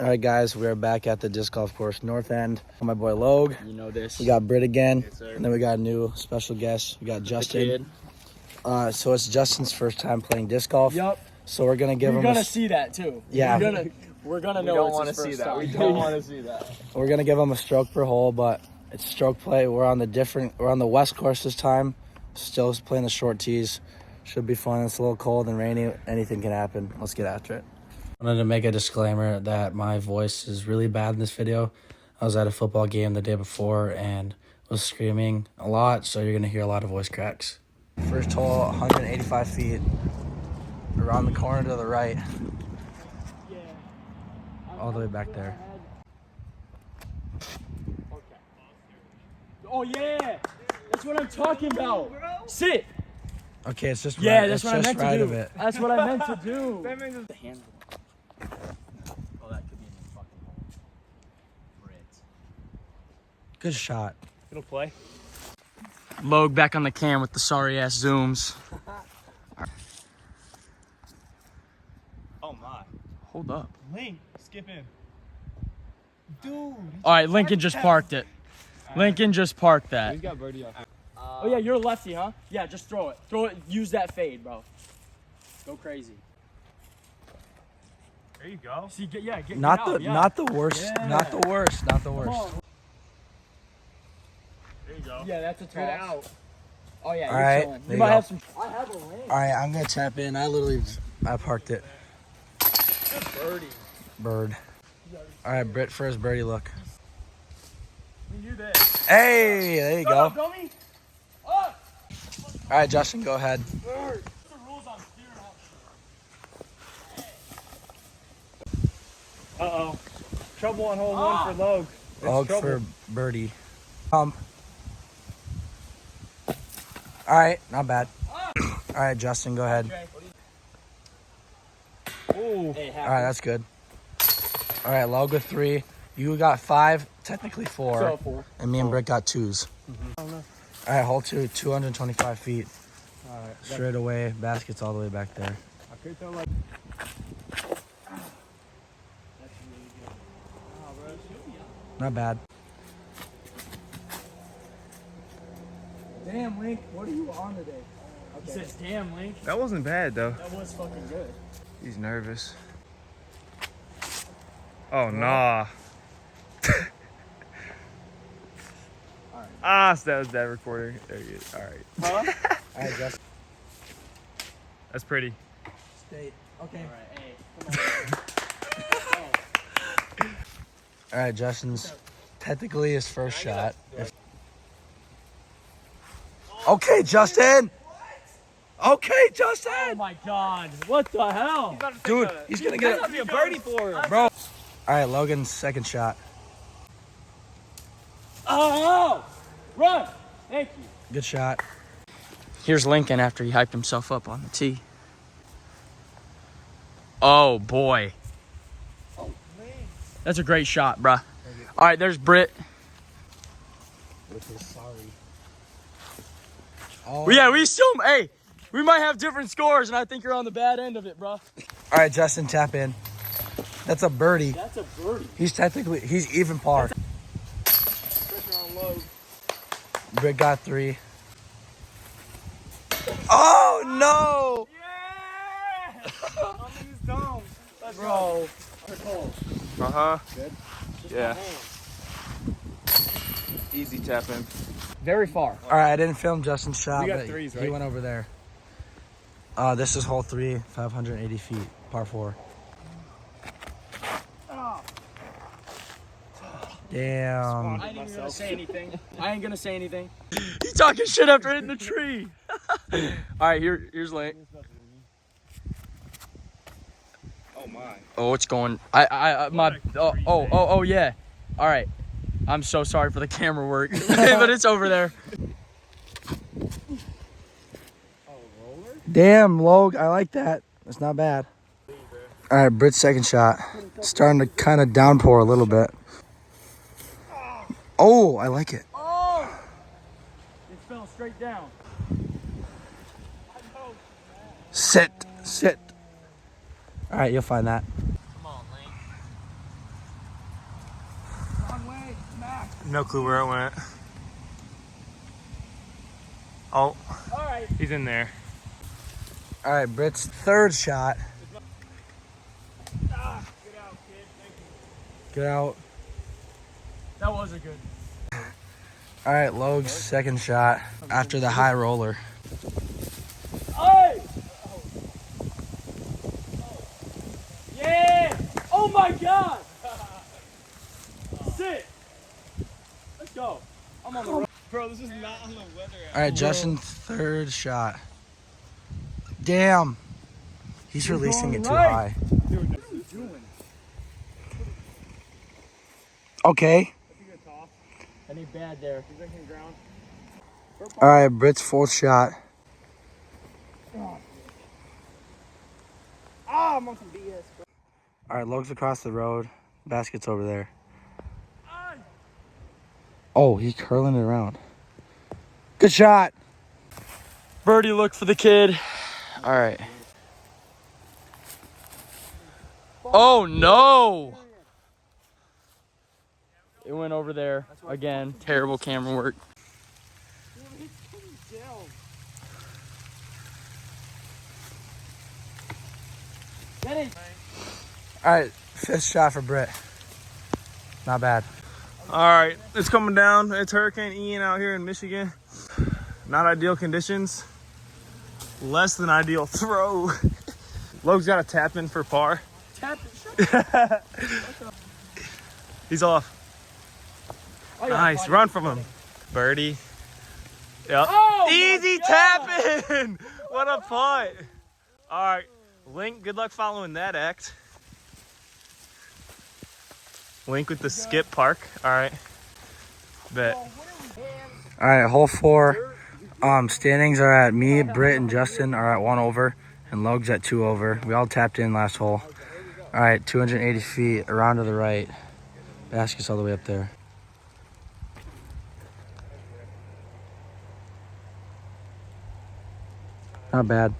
All right, guys, we are back at the disc golf course north end. My boy Logue. You know this. We got Britt again, Yes, sir. and then we got a new special guest. We got Justin. So it's Justin's first time playing disc golf. Yup. So we're gonna give him. We're gonna see that too. Yeah. We're gonna know. We don't want to see that. We don't want to see that. We're gonna give him a stroke per hole, but it's stroke play. We're on the west course this time. Still playing the short tees. Should be fun. It's a little cold and rainy. Anything can happen. Let's get after it. I wanted to make a disclaimer that my voice is really bad in this video. I was at a football game the day before and was screaming a lot, so you're going to hear a lot of voice cracks. First hole, 185 feet. Around the corner to the right. All the way back there. Oh yeah, that's what I'm talking about. Sit. Okay, it's just Yeah, right, that's it's what I just meant right to of do. it. That's what I meant to do. The handle. Oh, that could be in the fucking hole. Brit. Good shot. It'll play. Logue back on the cam with the sorry ass zooms. Oh my. Hold up. Link, skip in. Dude. All right, Lincoln just parked it. Lincoln just parked that. He's got birdie off. Oh yeah, you're a lefty, huh? Yeah, just throw it. Throw it. Use that fade, bro. Go crazy. There you go. See, get Not out, the yeah. not the worst. Yeah. Not the worst. Not the Come worst. on. There you go. Yeah, that's a toss. Good out. Oh yeah, All you're right, chilling. there You you might go. have some. I have a lane. All right, I'm gonna tap in. I parked it. Good birdie. Bird. All right, Britt for his birdie look. We knew this. Hey, there you go. Dummy. All right, Justin, go ahead. What's the rules on steering out? Uh-oh. Trouble on hole one for Logue. It's Logue trouble. for birdie. All right, not bad. All right, Justin, go ahead. Ooh. Hey, All right, that's good. All right, Logue with 3. You got 5, technically 4. So 4. And me and Britt got 2s. All right, hole 2, 225 feet. All right. Straight away, basket's all the way back there. I could throw like. Not bad. Damn, Link. What are you on today? He says, damn, Link. That wasn't bad though. That was fucking good. He's nervous. Oh nah. Ah, so that was that recording. There you go. All right. Huh? All right, Justin. That's pretty. Stay. Okay. All right, hey, come on. All right, Justin's technically his first shot. Okay, Justin. Okay, Justin. Oh my God! What the hell? Dude, he's gonna get it, be a birdie for him. bro. All right, Logan's second shot. Oh! Run! Thank you. Good shot. Here's Lincoln after he hyped himself up on the tee. Oh boy. That's a great shot, bruh. All right, there's Britt. With his sorry. Oh. Well, yeah, hey, we might have different scores, and I think you're on the bad end of it, bruh. All right, Justin, tap in. That's a birdie. That's a birdie. He's even par. Pressure on Logue. Britt got 3. Oh no! Yeah! He's dumb. Let's Bro. Uh-huh. Good? Yeah. Easy tapping. Very far. All right, I didn't film Justin's shot, We got but 3s, he right? went over there. This is hole 3, 580 feet, par 4. Damn. I ain't even gonna say anything. I ain't gonna say anything. You talking shit after hitting the tree. All right, here's Link. Oh my. Oh, it's going. Oh, yeah. All right. I'm so sorry for the camera work, but it's over there. Damn, Logue, I like that. That's not bad. All right, Britt's second shot. Starting to kind of downpour a little bit. Oh, I like it. Oh! It fell straight down. Sit. All right, you'll find that. Come on, Link. No clue where it went. Oh, All right. he's in there. All right, Britt's third shot. Get out, kid. Thank you. Get out. That wasn't good. All right, Logan's second shot after the high roller. Hey! Yeah! Oh my God! Sit! Let's go. I'm on the road. Bro, this is not on the weather. All right, Justin's third shot. Damn. He's releasing it too high. Dude, what are you doing? Okay. That ain't bad there. He's making ground. All right, Britt's fourth shot. Ah, I'm on some BS, bro. All right, Logan's across the road. Basket's over there. Oh, he's curling it around. Good shot. Birdie look for the kid. All right. Oh no! It went over there again. Terrible camera work. All right, fifth shot for Britt. Not bad. All right, it's coming down. It's Hurricane Ian out here in Michigan. Not ideal conditions. Less than ideal throw. Logan's got a tap in for par. Tap it. He's off. Nice, run from him. Birdie. Yep. Oh, Easy tap in. What a putt. All right, Link, good luck following that act. Link with the skip park. All right. Bet. All right, hole 4. Standings are at me, Britt, and Justin are at 1 over, and Logan's at 2 over. We all tapped in last hole. All right, 280 feet around to the right. Basket's all the way up there. Not bad.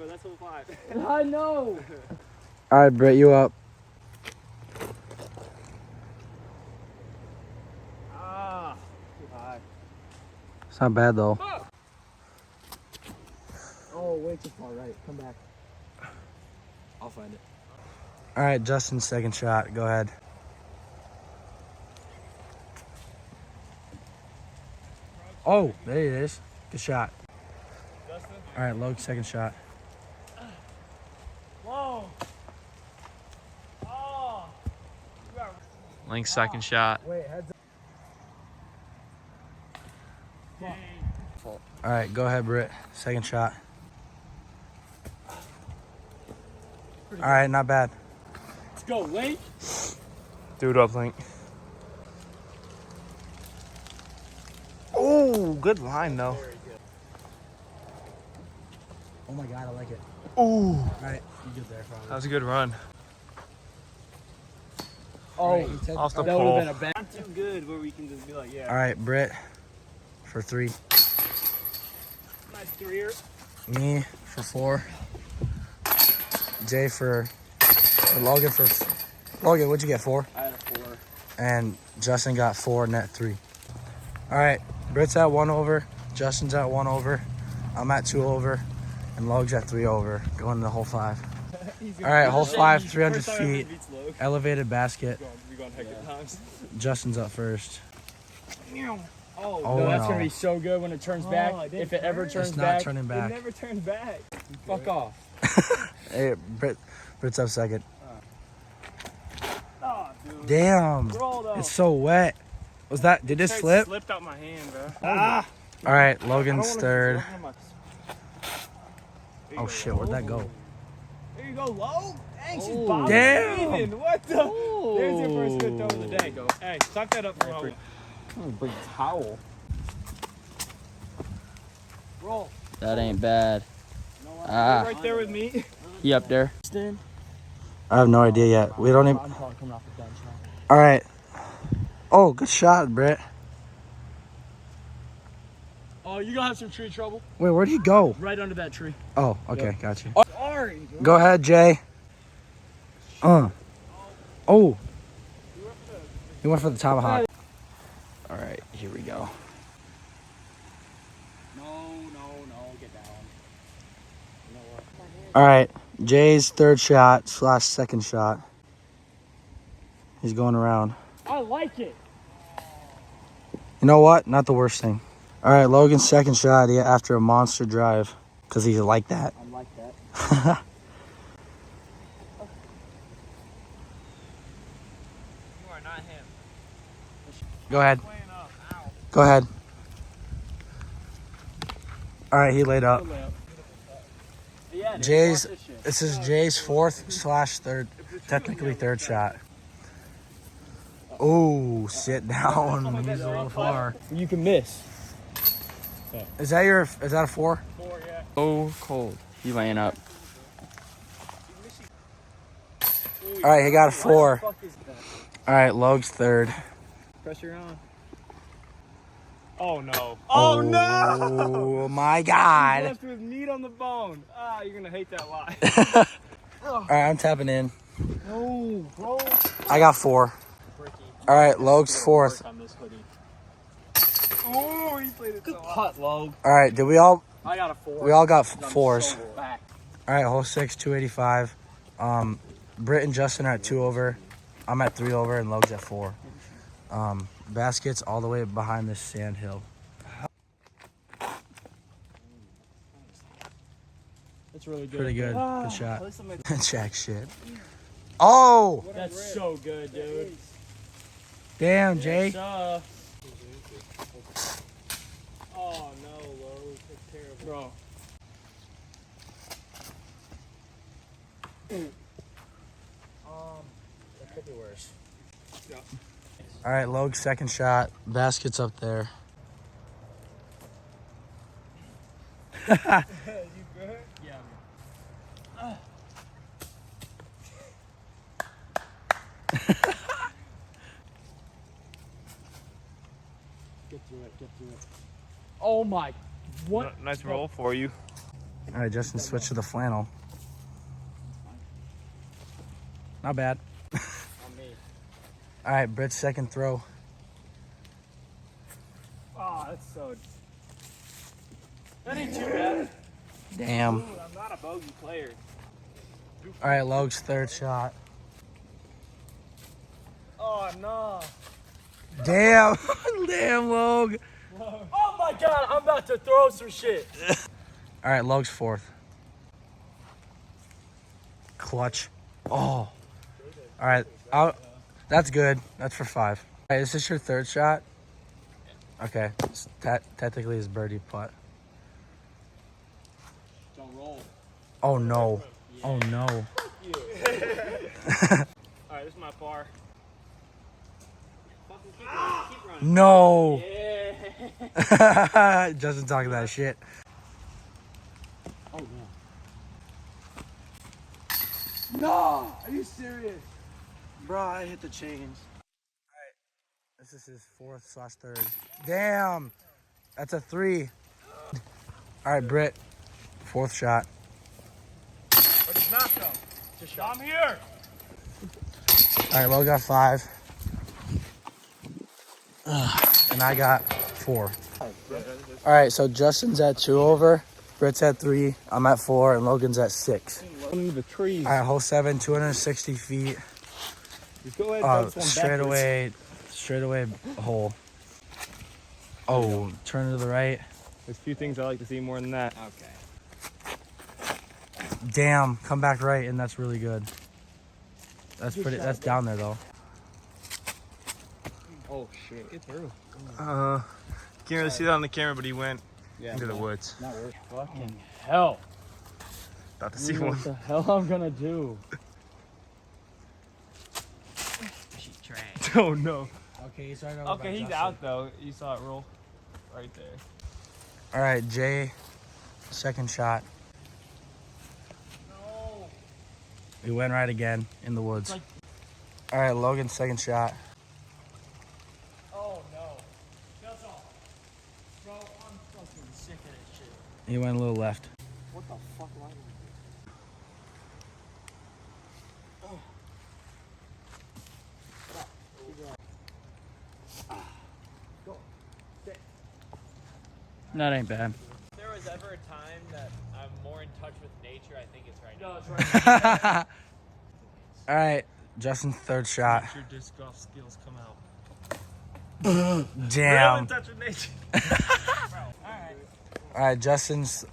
That's hole 5. I know. All right, Britt, you up. Ah, too high. It's not bad, though. Oh, way too far right. Come back. I'll find it. All right, Justin's second shot. Go ahead. Oh, there it is. Good shot. Justin? All right, Logan's second shot. Whoa. Oh. Link's second shot. Wait, heads up. All right, go ahead, Britt. Second shot. All right, not bad. Let's go, Link. Do it up, Link. Oh, good line, though. Oh my God, I like it. Ooh. All right, you good there, probably. That was a good run. Oh, Off the that pole. would have been a bad. Not too good where we can just be like, yeah. All right, Britt for 3. Nice 3-er. Me for 4. Jay for Logan for Logan. What'd you get? 4. I had a 4. And Justin got 4, net 3. All right, Britt's at 1 over. Justin's at 1 over. I'm at 2 over, and Logan's at 3 over. Going to hole 5. All right, hole 5, 300 feet, elevated basket. Justin's up first. Oh, Oh, no, that's no. gonna be so good when it turns back. If it ever turns It's not back, turning back. Never turns back. fuck off. Hey, Britt's up second. Oh, dude. Damn, Roll, though. it's so wet. Did this slip? Slipped out my hand, bro. Ah. All right, I don't Logan's wanna- third. There you Oh go, shit, Lo. where'd that go? There you go, low. Dang, she's Oh. bobbing. Damn. What the? There's your first good throw of the day. Hey, tuck that up for I'm me. gonna bring a towel. Roll. That ain't bad. Ah, Right there with me. he up there. I have no idea yet. We don't even. I'm coming off the bench now. All right. Oh, good shot, Britt. Oh, you gonna have some tree trouble? Wait, where'd he go? Right under that tree. Oh, okay, got you. Sorry. Go ahead, Jay. Oh. He went for the tomahawk. All right, here we go. No, get down. All right, Jay's third shot / second shot. He's going around. I like it. You know what? Not the worst thing. All right, Logan's second shot after a monster drive because he's like that. I'm like that. You are not him. Go ahead. Go ahead. All right, he laid up. Yeah, This is Jay's fourth / third, technically third shot. Oh, sit down. He's a little far. You can miss. Is that a 4? 4, yeah. Oh, cold. He laying up. All right, he got a 4. All right, Logan's third. Pressure on. Oh no. Oh no! My God. Left with meat on the bone. Ah, you're gonna hate that lie. All right, I'm tapping in. No, bro. I got 4. All right, Logan's fourth. Oh, he played it so hot. Log. All right, did we all? I got a 4. We all got 4s. Back. All right, hole 6, 285. Britt and Justin are at 2 over. I'm at 3 over, and Logan's at 4. Baskets all the way behind this sand hill. That's really good. Pretty good. Good shot. At least I'm Jack shit. Oh! That's so good, dude. Damn, Jay. Oh no, Lowe's. That's terrible. Bro. That could be worse. All right, Logan's second shot. Basket's up there. You good? Yeah. Get through it. Oh my. What? Nice roll for you. All right, Justin switched to the flannel. Not bad. On me. All right, Britt's second throw. Oh, that's so. That ain't too bad. Damn. Dude, I'm not a bogey player. All right, Logan's third shot. Oh no. Damn. Damn, Log. Oh my God! I'm about to throw some shit. All right, Logan's fourth. Clutch. Oh. All right. That's good. That's for 5. All right, is this your third shot? Okay. Technically, it's birdie putt. Don't roll. Oh, no. Oh, no. All right, this is my par. Keep running. No. Yeah. Justin talking that shit. Oh no. No! Are you serious? Bro, I hit the chains. All right. This is his fourth / third. Damn. That's a 3. All right, Britt. Fourth shot. But it's not though. I'm here. All right, Lo got 5. And I got 4. All right, so Justin's at 2 over. Britt's at 3. I'm at 4, and Logan's at 6. Under the trees. All right, hole 7, 260 feet. Just go ahead and Straight away hole. Oh, turn to the right. There's a few things I like to see more than that. Okay. Damn, come back right, and that's really good. That's down there though. Oh shit. Get through. Can't really see that on the camera, but he went into the woods. Not worth fucking hell. About to see You know one. what the hell I'm gonna do? She's trash. Oh no. Okay, he's starting Okay, he's out though. You saw it roll right there. All right, Jay, second shot. No. We went right again in the woods. All right, Logan, second shot. Oh no. That's all. Bro, I'm fucking sick of this shit. He went a little left. What the fuck am I That ain't bad. If there was ever a time that I'm more in touch with nature, I think it's right now. No, it's right All right, Justin's third shot. Your disc golf skills come out. Damn. Real in touch with nature. All right, Justin's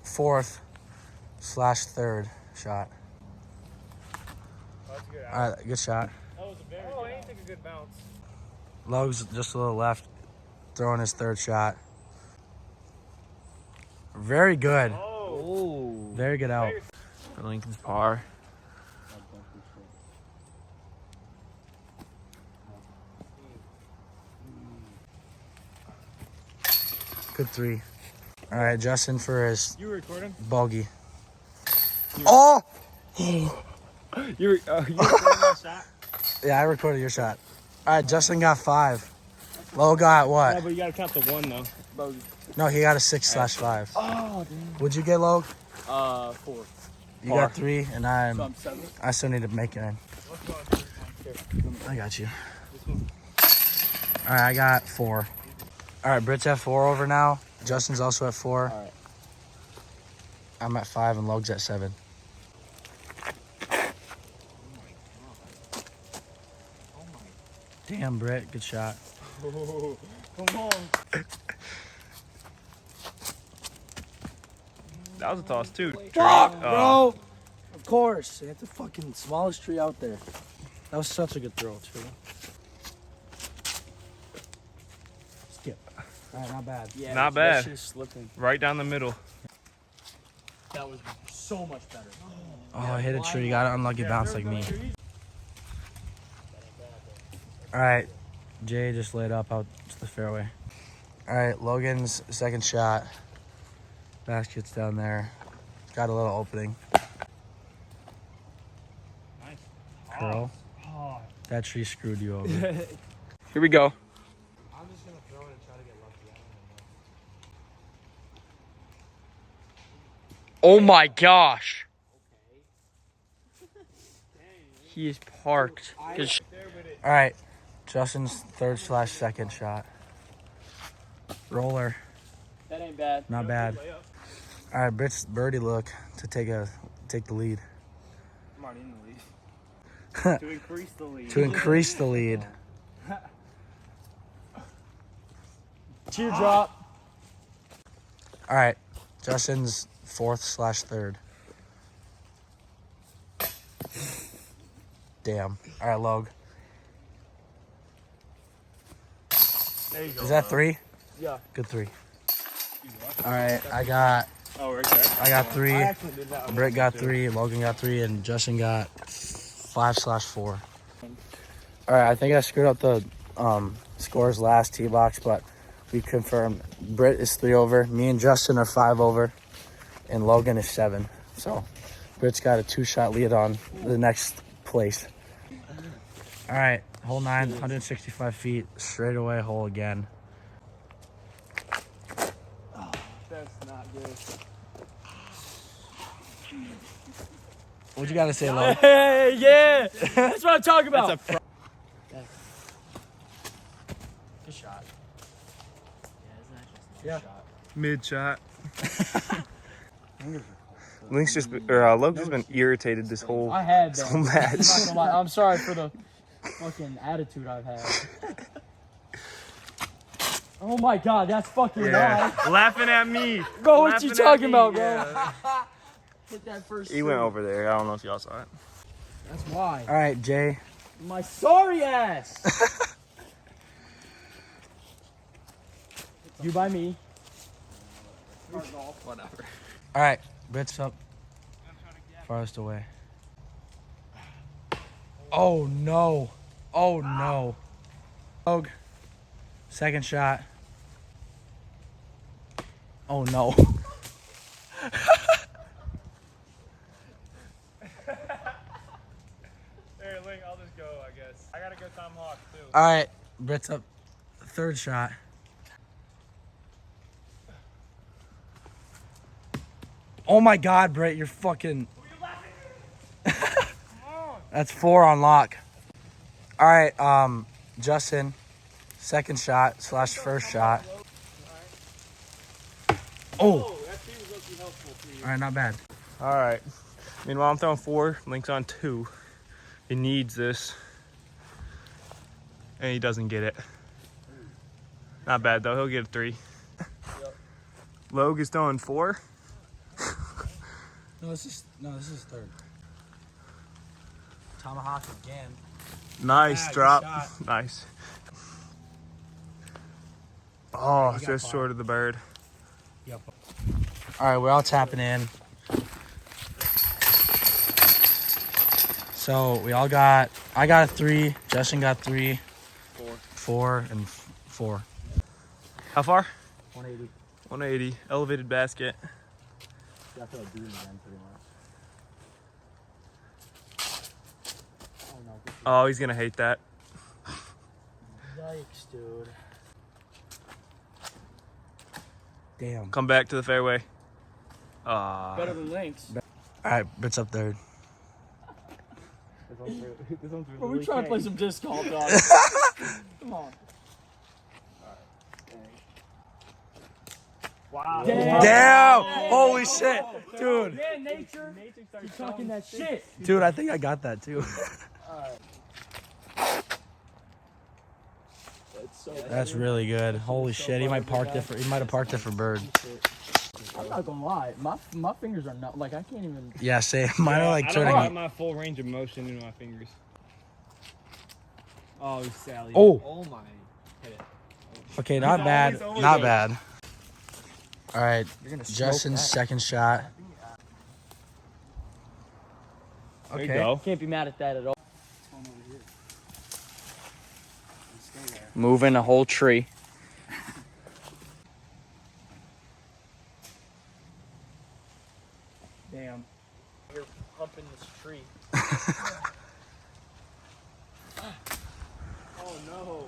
fourth / third shot. That's good. All right, good shot. That was a very He took a good bounce. Logue's just a little left, throwing his third shot. Very good. Oh. Very good out. For Lincoln's par. Good 3. All right, Justin for his You recording? bogey. Oh! You recording that shot? Yeah, I recorded your shot. All right, Justin got 5. Logue got Yeah, what? but you gotta count the 1 though. No, he got a 6 / 5. Oh, damn. What'd you get, Logue? 4. You Par. got 3, and I'm 7. I still need to make it in. I got you. All right, I got 4. All right, Britt's at 4 over now. Justin's also at 4. All right. I'm at 5, and Logue's at 7. Damn, Britt, good shot. Oh, come on. That was a toss too. Fuck, bro. Of course. It's the fucking smallest tree out there. That was such a good throw, too. Skip. All right, not bad. Yeah, Not bad. She's slipping. Right down the middle. That was so much better. Oh, I hit a tree. Got an unlucky bounce like me. All right. Jay just laid up out to the fairway. All right, Logan's second shot. Basket's down there. Got a little opening. Nice. Curl. Oh. That tree screwed you over. Here we go. I'm just going to throw it and try to get lucky. Oh my gosh. He is parked. All right. Justin's third / second shot. Roller. That ain't bad. Not bad. All right, Britt's birdie look to take the lead. I'm already in the lead. To increase the lead. To increase the lead. Teardrop. All right, Justin's fourth / third. Damn. All right, Logue. There you go. Is that 3? Yeah. Good 3. All right, I got Oh, right there. 3. I actually did that. Britt got 3. Logan got 3, and Justin got 5 / 4. All right, I think I screwed up the scores last tee box, but we confirmed Britt is 3 over. Me and Justin are 5 over, and Logan is 7. So Britt's got a 2-shot lead on the next place. All right, hole 9, 165 feet, straightaway hole again. That's not good. What you got to say, Logan? Hey, yeah. That's what I'm talking about. That's a Good shot. Yeah. mid shot. Link's just Logan's just been irritated this whole I had that. whole match. I'm not gonna lie. I'm sorry for the fucking attitude I've had. Oh my god, that's fucking Yeah. nice. Laughing at me. Bro, what you Laughing at talking me, about, bro? yeah. Hit that first He went swing. over there. I don't know if y'all saw it. That's why. All right, Jay. My sorry ass. You by me. Whatever. All right, Britt's up farthest away. Oh, no. Oh, no. Logue, second shot. Oh, no. There, Link, I'll just go, I guess. I gotta go tomahawk, too. All right, Britt's up third shot. Oh, my God, Britt, you're fucking... That's 4 on lock. All right, Justin, second shot / first shot. Oh. That seems looking helpful for you. All right, not bad. All right. Meanwhile, I'm throwing 4. Link's on 2. He needs this. And he doesn't get it. Not bad, though. He'll get a 3. Yep. Logue is throwing 4. No, this is third. Tomahawk again. Nice good drop. shot. Nice. Oh, You got just par. short of the bird. Yep. All right, we're all tapping in. So we all got. I got a 3. Justin got 3. 4 and 4. How far? 180. 180. Elevated basket. Got to again, pretty much. Oh no. Oh, he's gonna hate that. Yikes, dude. Damn. Come back to the fairway. Ah. Better than Links. All right, Britt's up third. Bro, we're trying to play some disc golf, dog. Come on. Wow. Damn! Holy shit, dude. Yeah, nature. You're talking that shit. Dude, I think I got that too. That's really good. Holy shit, he might parked it for. He might have parked it for bird. I'm not gonna lie. My fingers are not like I can't even. Yeah, same. Mine are like I don't turning. have my full range of motion in my fingers. Oh, Sally. Oh. Oh my. Hit it. Okay, not He's bad. always Not over. bad. All right, You're gonna Justin's second shot. There you Okay. go. Can't be mad at that at all. Moving a whole tree. Damn. You're pumping this tree. Oh no.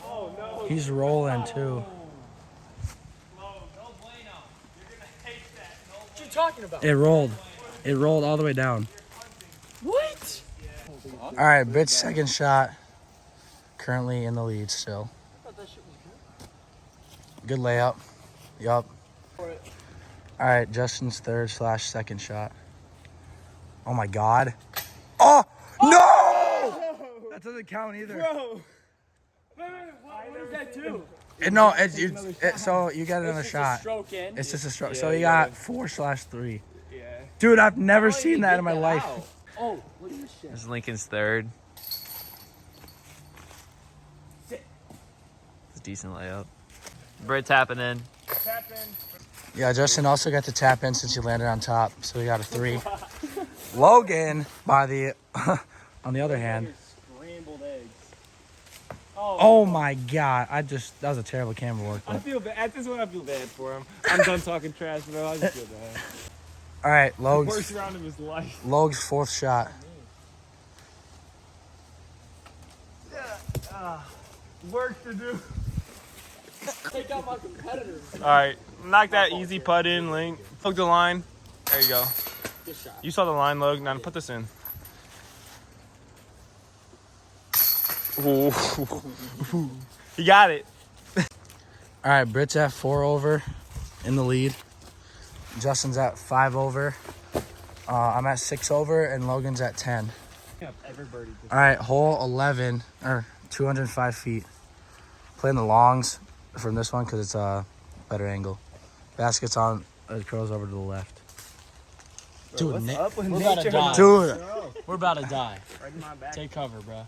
Oh no. He's rolling too. No bueno. You're gonna hate that. No What you talking about? It rolled. It rolled all the way down. What? All right, Britt's second shot. Currently in the lead still. Good layup. Yup. All right, Justin's third/second shot. Oh my God. Oh no! That doesn't count either. Bro. What does that do? No, so you got another shot. Stroke in. It's just a stroke. Yeah, So you you got gotta- 4/3. Yeah. Dude, I've never seen that in my life. Oh, look at this shit. This is Lincoln's third. Sit. It's a decent layup. Britt tapping in. Tap in. Yeah, Justin also got to tap in since he landed on top, so he got a 3. Logan, by the on the other hand. Scrambled eggs. Oh my God! That was a terrible camera work. I But. feel bad. At this one, I feel bad for him. I'm done talking trash, bro. I just feel bad. All right, Worst round of his life. Logan's fourth shot. Work to do. Take out my competitors. All right, knock that easy putt in, Link. Hook the line. There you go. Good shot. You saw the line, Logan. Now put this in. Ooh. He got it. All right, Britt's at 4 over in the lead. Justin's at 5 over. I'm at 6 over, and Logan's at 10. Everybody. All right, hole 11, or 205 feet. Playing the longs from this one because it's a better angle. Basket's on, it curls over to the left. Dude, What's Nick. up with We're about to nature? die. Dude, We're about to die. Right in my back. Take cover, bro.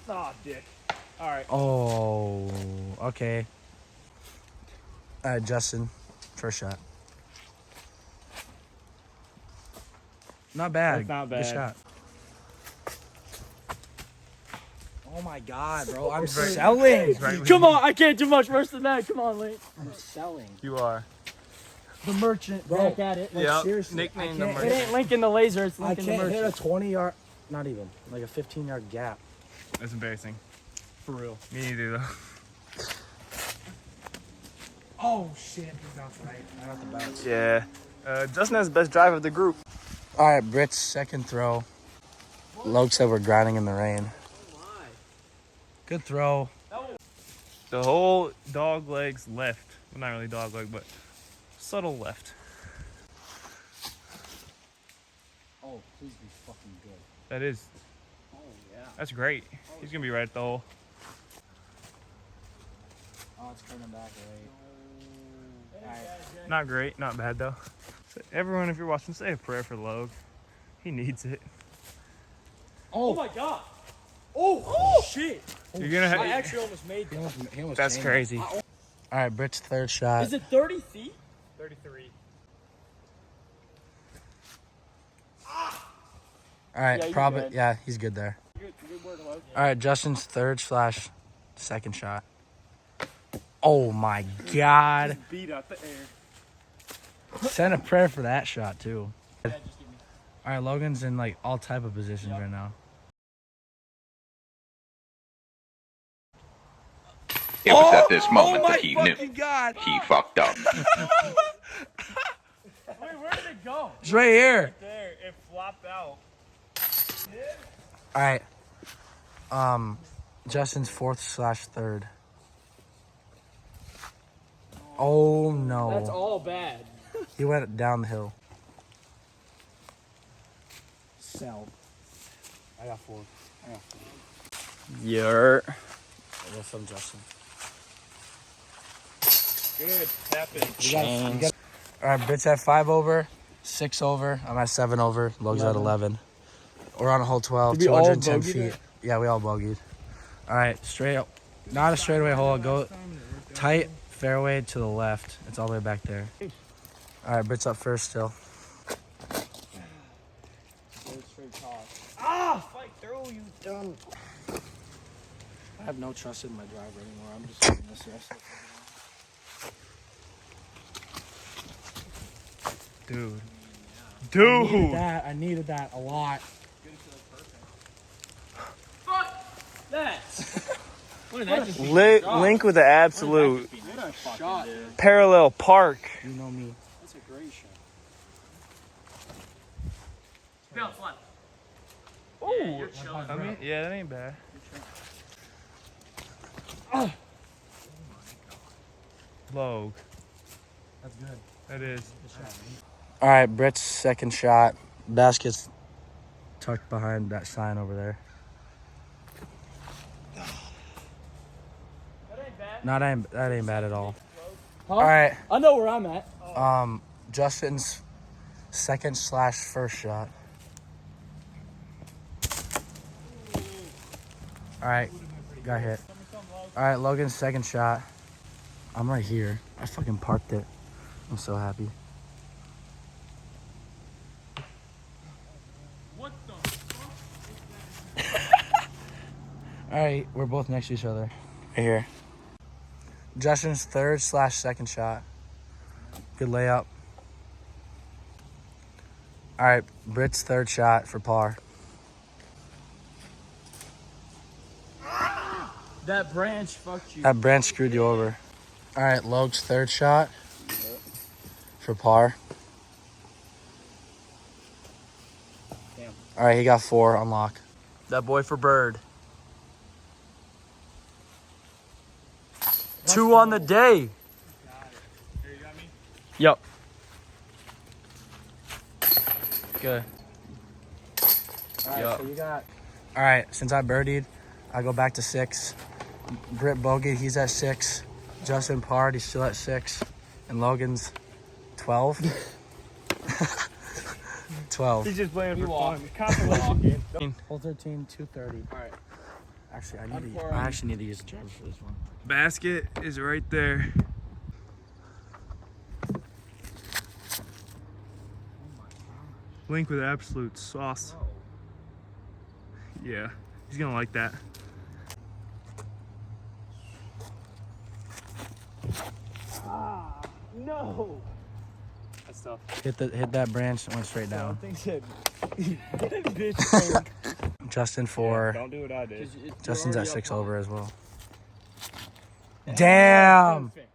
Oh, dick. All right. oh, okay. All right, Justin, first shot. Not bad. That's not Good bad. shot. Oh my God, bro! I'm selling. Right. Come on, I can't do much worse than that. Come on, Link. I'm selling. You are. The merchant, Bro. back at it. Yeah. seriously, Nickname I the can't- It merchant. ain't Link in the laser, it's I Link in the can't hit merchant. a 20-yard, not even, like a 15-yard gap. That's embarrassing. For real. Me neither, though. Oh shit! He's not right. I got the bounce. Yeah. Justin has the best drive of the group. All right, Britt's second throw. Logan said we're grinding in the rain. Good throw. The whole dog legs left. Well, not really dog leg, but subtle left. Oh, please be fucking good. That is. Oh, yeah. That's great. He's gonna be right at the hole. Oh, it's coming back right. Alright. Not great, not bad though. So everyone, if you're watching, say a prayer for Logue. He needs it. Oh my god. Oh, shit. You're gonna I have. actually almost made that. He almost That's chained it. crazy. Alright, Britt's third shot. Is it 30 feet? 33. Alright, Yeah, you're probably. good. Yeah, he's good there. Good work, Logue. Alright, Justin's third/second shot. Oh my god. Beat out the air. Send a prayer for that shot too. Yeah, just give me. Alright, Logan's in like all type of positions right now. It was at this moment oh my that he knew fucking god. he fucked up. Wait, where did it go? It's right here. There, it flopped out. Alright. Justin's fourth/third. Oh no. That's all bad. He went down the hill. Sell. I got four. Yer. That's from Justin. Good. Happened. Chains. Alright, Britt's at 5 over, 6 over. I'm at 7 over. Logan's at 11. We're on a hole 12, Did we all 210 bogeyed feet. it? Yeah, we all bogeyed. Alright, straight up. Not a straightaway hole. Go tight fairway to the left. It's all the way back there. Alright, Britt's up first still. Fight through, you dumb. I have no trust in my driver anymore. I'm just doing this rest. Dude. I needed that a lot. Fuck that. What did that just be? Link with the absolute Shot. parallel park. You know me. That's a great shot. Bounce one. Oh, Yeah, you're chilling, I bro. mean, yeah, that ain't bad. Logue. That's good. That is. All right, Britt's second shot. Basket's tucked behind that sign over there. That ain't bad at all. Huh? All right, I know where I'm at. Justin's second/first shot. All right, got hit. All right, Logan's second shot. I'm right here. I fucking parked it. I'm so happy. What the fuck? All right, we're both next to each other. Right here. Justin's third/second shot. Good layup. All right, Britt's third shot for par. That branch fucked you. That branch screwed you over. All right, Logan's third shot for par. Damn. All right, he got 4 on lock. That boy for bird. 2 on the day. Here, you got me? Yep. Good. All right, Yup. so you got. All right, since I birdied, I go back to 6. Britt bogeyed, he's at 6. Justin parred, he's still at 6. And Logan's 12. 12. He's just playing for walk. fun. Consolation. Hole 13, 230. All right. Actually, I'm I actually need to use a driver for this one. Basket is right there. Link with absolute sauce. Yeah, he's gonna like that. No. That's tough. Hit that branch and went straight down. Bitch. Justin 4. Don't do what I did. Justin's at 6 over as well. Damn! Perfect.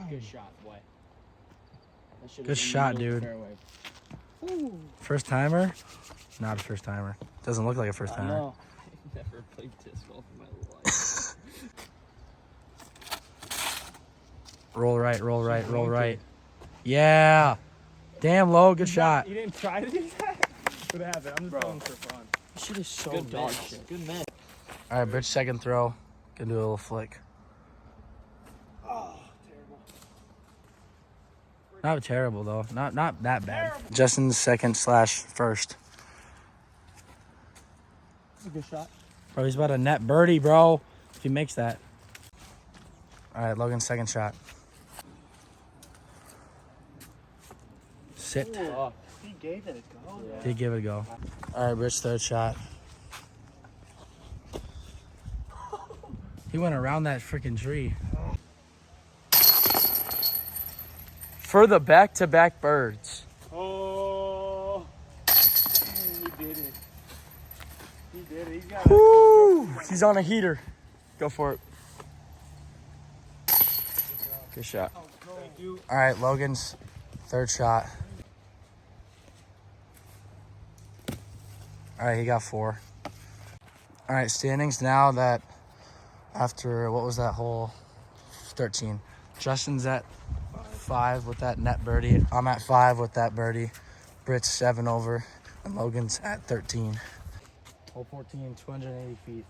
Good shot, boy. That should've Good been shot, middle of dude. the fairway. First timer? Not a first timer. Doesn't look like a first I timer. know. I've never played disc golf in my life. Roll right, roll right, roll right. Yeah. Damn, Low, good shot. You didn't try to do that? What happened? I'm just going for fun. This shit is so Good dog miss. shit. Good miss. All right, Bridge second throw. Gonna do a little flick. Oh, terrible. Not terrible though. Not that bad. Justin's second slash first. That's a good shot. Bro, he's about to net birdie, bro. If he makes that. All right, Logan's second shot. Sit. Oh, he gave it a go. He give it a go. All right, Bridge third shot. He went around that freaking tree. For the back-to-back birds. Oh, he did it. He did it. He's got Woo! He's on a heater. Go for it. Good shot. All right, Logan's third shot. All right, he got 4. All right, standings now that after, what was that hole? 13. Justin's at 5 with that net birdie. I'm at 5 with that birdie. Britt's 7 over, and Logan's at 13. Hole 14, 280 feet.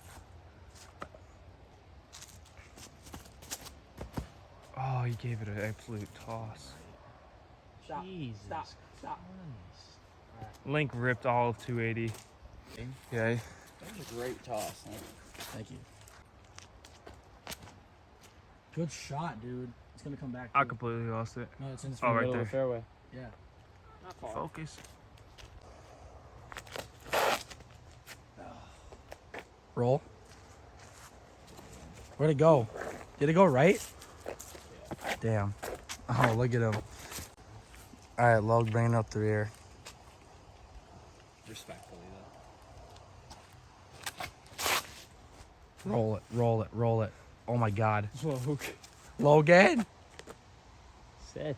Oh, he gave it an absolute toss. Jesus. Stop. Link ripped all of 280. Okay. That was a great toss. Thank you. Good shot, dude. It's gonna come back. I too. completely lost it. No, it's in the Oh, right middle there. of the fairway. Yeah. Not far. Focus. Roll. Where'd it go? Did it go right? Damn. Oh, look at him. All right, Log bringing up the rear. Respectfully, though. Roll it, roll it, roll it. Oh my God. Logan. Logan? Sit.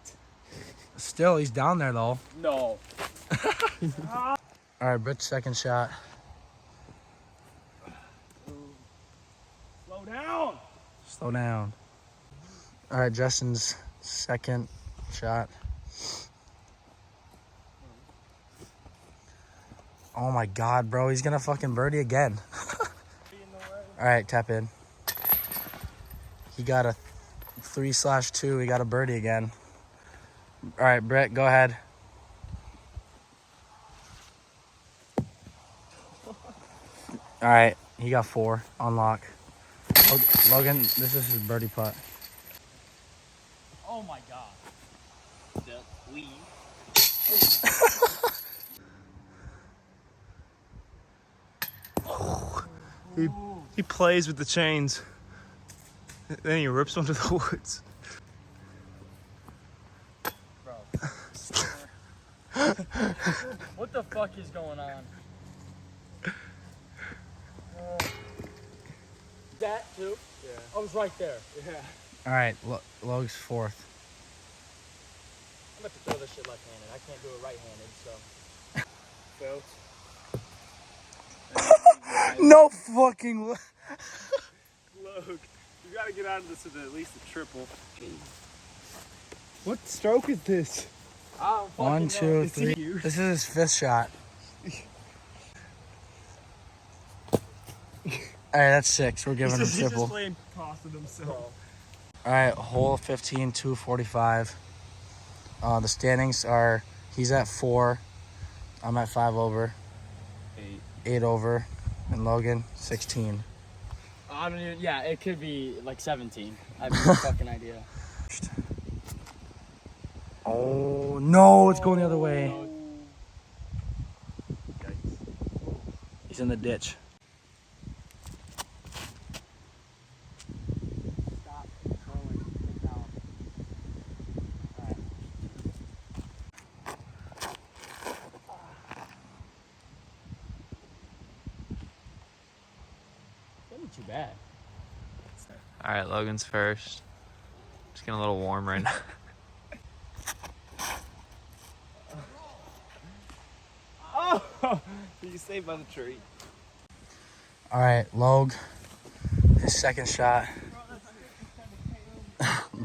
Still, he's down there though. No. All right, Britt's second shot. Slow down. Slow down. All right, Justin's second shot. Oh my God, bro. He's gonna fucking birdie again. All right, tap in. He got a 3/2. He got a birdie again. All right, Brett, go ahead. All right, he got 4 on lock. Logan, this is his birdie putt. Oh my God. He plays with the chains. Then he rips them to the woods. What the fuck is going on? That too? Yeah. I was right there. Yeah. All right, Logan's 4th. I'm about to throw this shit left-handed. I can't do it right-handed, so. No fucking way. Look, you gotta get out of this with at least a triple. What stroke is this? I don't fucking 1, know. 2, It's 3. huge. This is his 5th shot. All right, that's 6. We're giving him He's just triple. playing tossing himself. All right, hole 15, 245. The standings are, he's at 4. I'm at 5 over. 8 over. And Logan, 16. I don't even, yeah, it could be like 17. I have no fucking idea. Oh, no, it's going the other way. He's in the ditch. Stop throwing it down. Alright. Wasn't too bad. All right, Logan's first. It's getting a little warm right now. You saved by the tree. All right, Log, his second shot.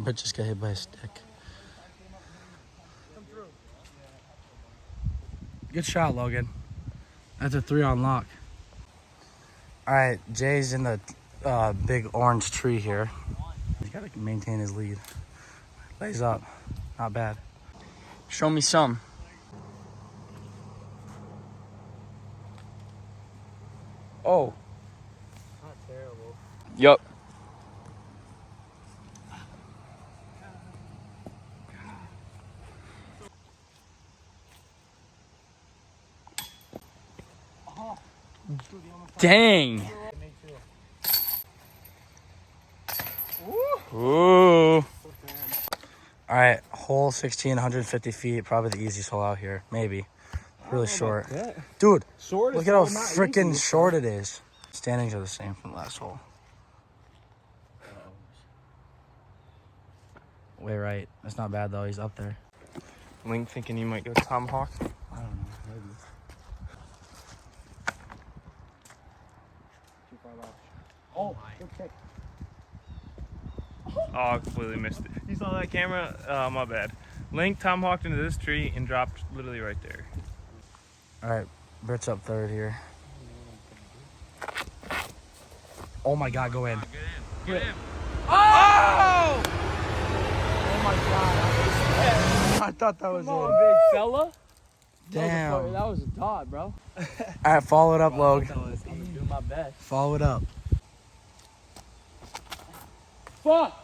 But just got hit by a stick. Good shot, Logan. That's a 3 on lock. All right, Jay's in the big orange tree here. He's got to maintain his lead. Lays up. Not bad. Show me some. Oh. Not terrible. Yup. Dang. Ooh. All right, hole 16, 150 feet. Probably the easiest hole out here. Maybe. Really short. Dude, Short look at how freaking short it is. Standings are the same from the last hole. Way right. That's not bad, though. He's up there. Link thinking you might go tomahawk. I don't know. Maybe. Oh, I completely missed it. You saw that camera? Oh, my bad. Link tomahawked into this tree and dropped literally right there. All right, Britt's up third here. Oh my God, go in. Get in. Oh! Oh my God. I thought that was Come on, in. big fella. Damn. That was a dot, bro. All right, follow it up, Log. I'm gonna do my best. Follow it up. Fuck.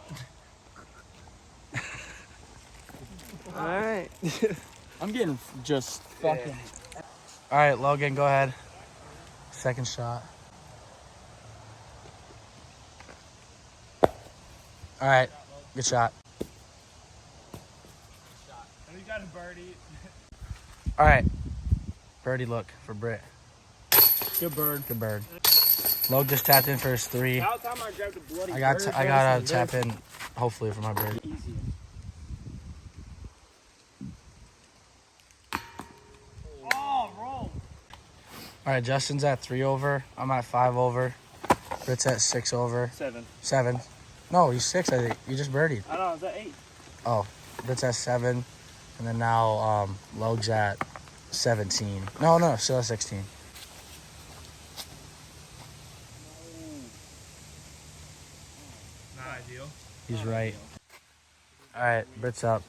All right. I'm getting just fucking. All right, Logan, go ahead. Second shot. All right, good shot. You got a birdie. All right, birdie look for Britt. Good bird. Good bird. Log just tapped in for his 3. How time I grabbed a bloody I gotta tap in, hopefully, for my bird. Oh, roll. All right, Justin's at 3 over. I'm at 5 over. Britt's at 6 over. 7. 7. No, he's 6, I think. You just birdied. I know, is that 8? Oh, Britt's at 7. And then now Log's at 17. No, still at 16. Not ideal. He's right. All right, Britt's up.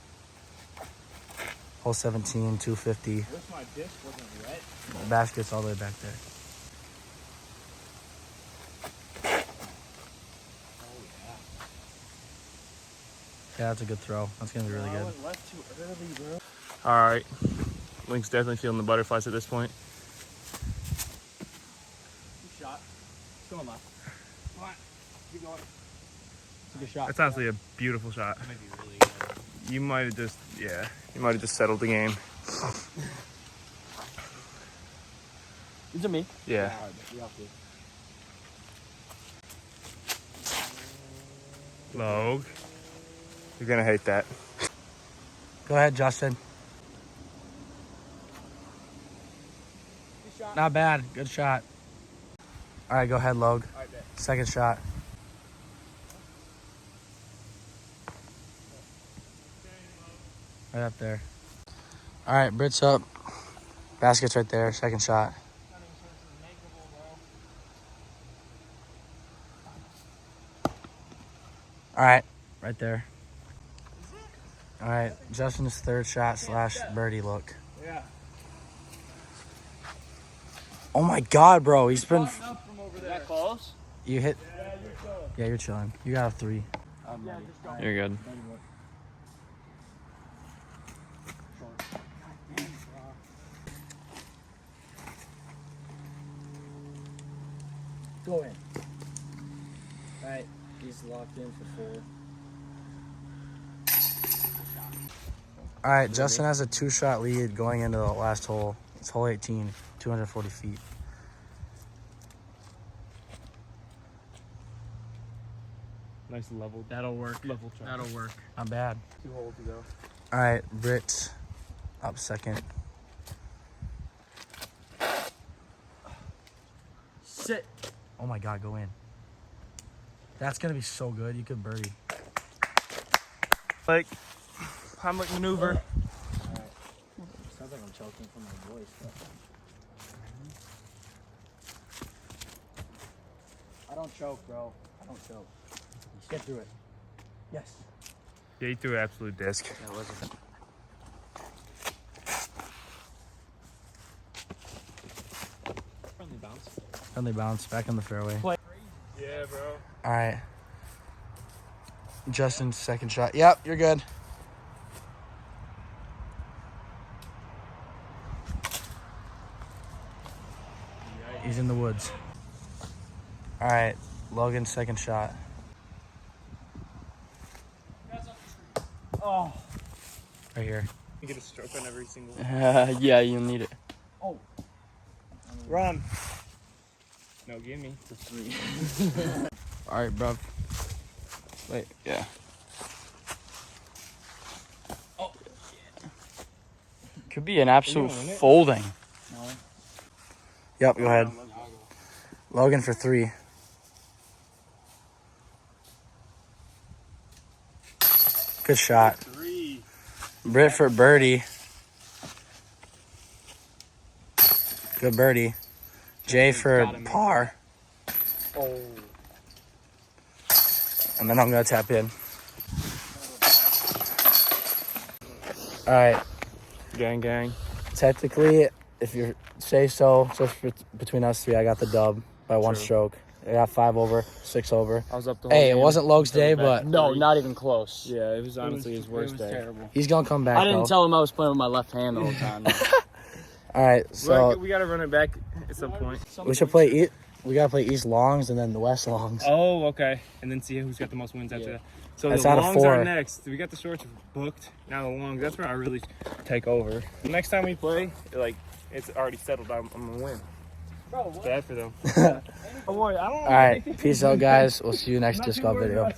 Hole 17, 250. Wish my disc wasn't wet. The basket's all the way back there. Yeah, that's a good throw. That's going to be really good. Left too early, bro. All right. Link's definitely feeling the butterflies at this point. Good shot. Come on, man. Come on. Keep going. It's a good shot. That's honestly a beautiful shot. That might be really good. You might have just, you might have just settled the game. These are me. Yeah. Log. You're gonna hate that. Go ahead, Justin. Not bad. Good shot. All right, go ahead, Log. Second shot. Right up there. All right, Britt's up. Basket's right there. Second shot. All right, right there. All right, Justin's third shot / birdie look. Yeah. Oh my God, bro. He's been. Is that close? You hit. Yeah, you're chilling. You got a 3. You're good. Go in. All right, he's locked in for 4. All right, Justin has a 2-shot lead going into the last hole. It's hole 18, 240 feet. Nice level. That'll work. Level track. That'll work. Not bad. 2 holes to go. All right, Britt up second. Sit. Oh my God, go in. That's gonna be so good. You could birdie. Like, Heimlich maneuver. Sounds like I'm choking from my voice. I don't choke, bro. I don't choke. Get through it. Yes. Yeah, he threw an absolute disc. Yeah, was it? Friendly bounce. Friendly bounce back in the fairway. Yeah, bro. All right. Justin's second shot. Yep, you're good. He's in the woods. All right, Logan's second shot. Oh. Right here. You get a stroke on every single Yeah, you'll need it. run. No, give me. All right, bro. Wait, yeah. Could be an absolute win it? folding. Yep, go ahead. Logan for 3. Good shot. 3. Britt for birdie. Good birdie. Jay for par. Oh. And then I'm going to tap in. All right. Gang, gang. Technically, if you say so, just between us 3, I got the dub by 1 True. stroke. I got 5 over, 6 over. I was up the whole Hey, it game. wasn't Logan's day, but No, not even close. Yeah, it was honestly his worst day. Terrible. he's going to come back, I didn't though. tell him I was playing with my left hand the whole time. All right, so we gotta run it back at some point. we should play we got to play East Longs and then the West Longs. Oh, okay. And then see who's got the most wins after that. So That's the out of longs 4. are next. We got the shorts booked. Now the longs. That's where I really take over. The next time we play, like it's already settled. I'm gonna win. Bro, what? Bad for them. Oh boy, I don't. All right, peace out, guys. We'll see you next disc golf video.